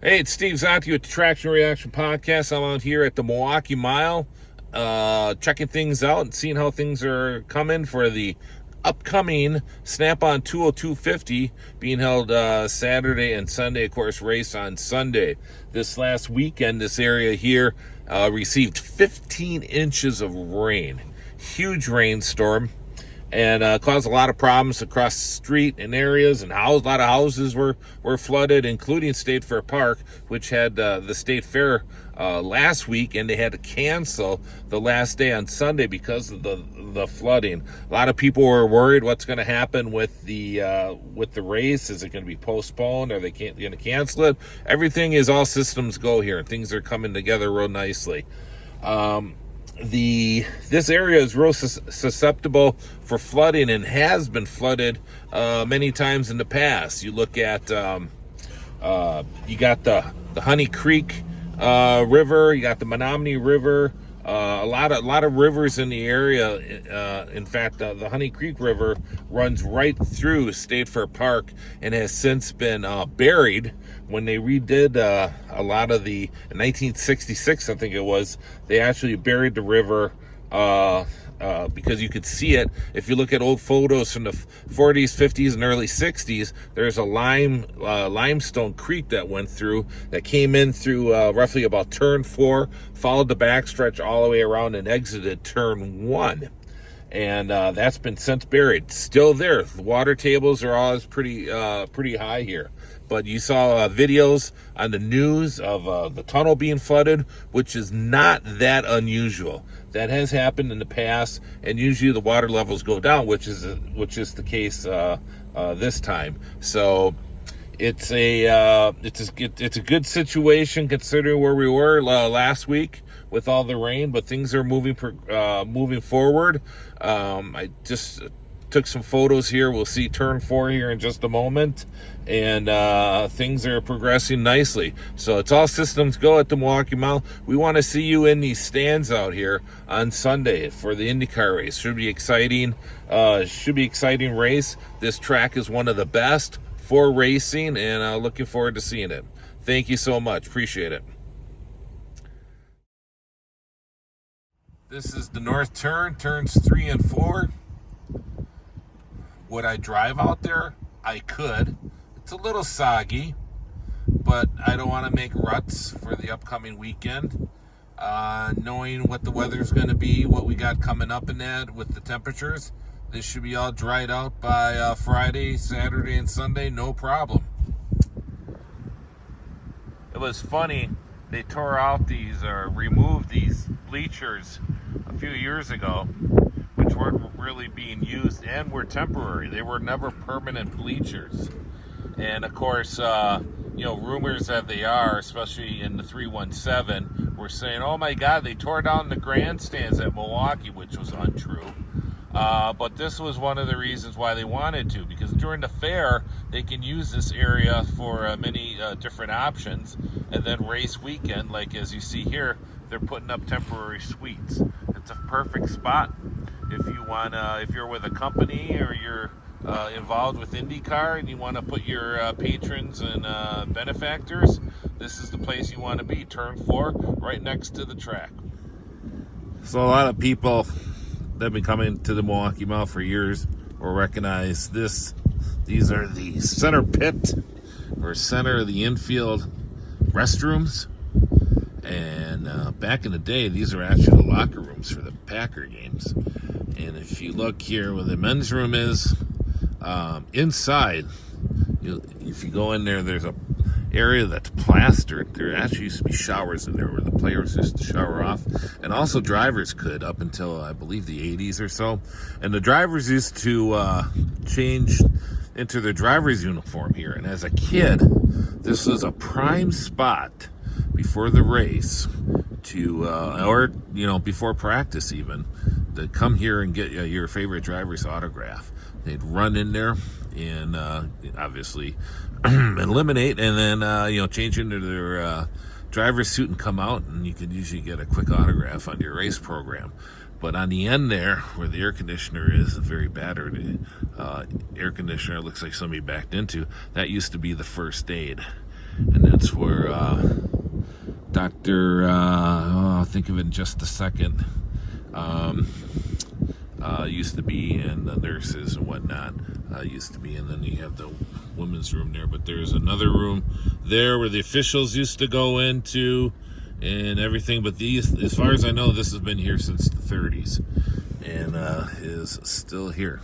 Hey, it's Steve Zautke with the Traction Reaction Podcast. I'm out here at the Milwaukee Mile, checking things out and seeing how things are coming for the upcoming Snap-on 20250 being held Saturday and Sunday. Of course, race on Sunday. This last weekend, this area here received 15 inches of rain. Huge rainstorm. And caused a lot of problems across the street and areas, and a lot of houses were flooded, including State Fair Park, which had the State Fair last week, and they had to cancel the last day on Sunday because of the flooding. A lot of people were worried what's going to happen with the race. Is it going to be postponed? Are they going to cancel it? Everything is all systems go here, and things are coming together real nicely. This area is real susceptible for flooding and has been flooded many times in the past. You look at you got the Honey Creek River, you got the Menominee River, a lot of rivers in the area. In fact, the Honey Creek River runs right through State Fair Park and has since been buried. When they redid a lot of in 1966, I think it was, they actually buried the river because you could see it. If you look at old photos from the 40s, 50s, and early 60s, there's a limestone creek that went through, that came in through roughly about turn 4, followed the backstretch all the way around and exited turn 1. And that's been since buried. Still there. The water tables are always pretty high here. But you saw videos on the news of the tunnel being flooded, which is not that unusual. That has happened in the past, and usually the water levels go down, which is the case this time. So it's a good situation considering where we were last week with all the rain, but things are moving forward. I just took some photos here. We'll see turn 4 here in just a moment, and things are progressing nicely. So it's all systems go at the Milwaukee Mile. We want to see you in these stands out here on Sunday for the IndyCar race. Should be exciting. Exciting race. This track is one of the best for racing, and looking forward to seeing it. Thank you so much. Appreciate it. This is the north turn, turns 3 and 4. Would I drive out there? I could. It's a little soggy, but I don't want to make ruts for the upcoming weekend. Knowing what the weather's going to be, what we got coming up in that with the temperatures, this should be all dried out by Friday, Saturday, and Sunday, no problem. It was funny, they tore out these, or removed these bleachers a few years ago, which weren't really being used and were temporary. They were never permanent bleachers. And of course, rumors that they are, especially in the 317, were saying, oh my God, they tore down the grandstands at Milwaukee, which was untrue. But this was one of the reasons why they wanted to, because during the fair, they can use this area for many different options. And then race weekend, like as you see here, they're putting up temporary suites. It's a perfect spot. If you want, if you're with a company or you're involved with IndyCar and you want to put your patrons and benefactors, this is the place you want to be. Turn 4, right next to the track. So a lot of people that have been coming to the Milwaukee Mile for years will recognize this. These are the center pit or center of the infield restrooms. And back in the day, these are actually the locker rooms for the Packer games. And if you look here where the men's room is, inside, if you go in there, there's a area that's plastered. There actually used to be showers in there where the players used to shower off, and also drivers could up until I believe the 80s or so. And the drivers used to change into their driver's uniform here. And as a kid, this was a prime spot before the race or before practice even, to come here and get your favorite driver's autograph. They'd run in there and obviously eliminate, and then change into their driver's suit and come out, and you could usually get a quick autograph on your race program. But on the end there, where the air conditioner is, a very battered air conditioner, looks like somebody backed into, that used to be the first aid. And then that's where Dr. I'll think of it in just a second. Used to be, and the nurses and whatnot used to be, and then you have the women's room there. But there's another room there where the officials used to go into and everything. But these, as far as I know, this has been here since the 30s and is still here.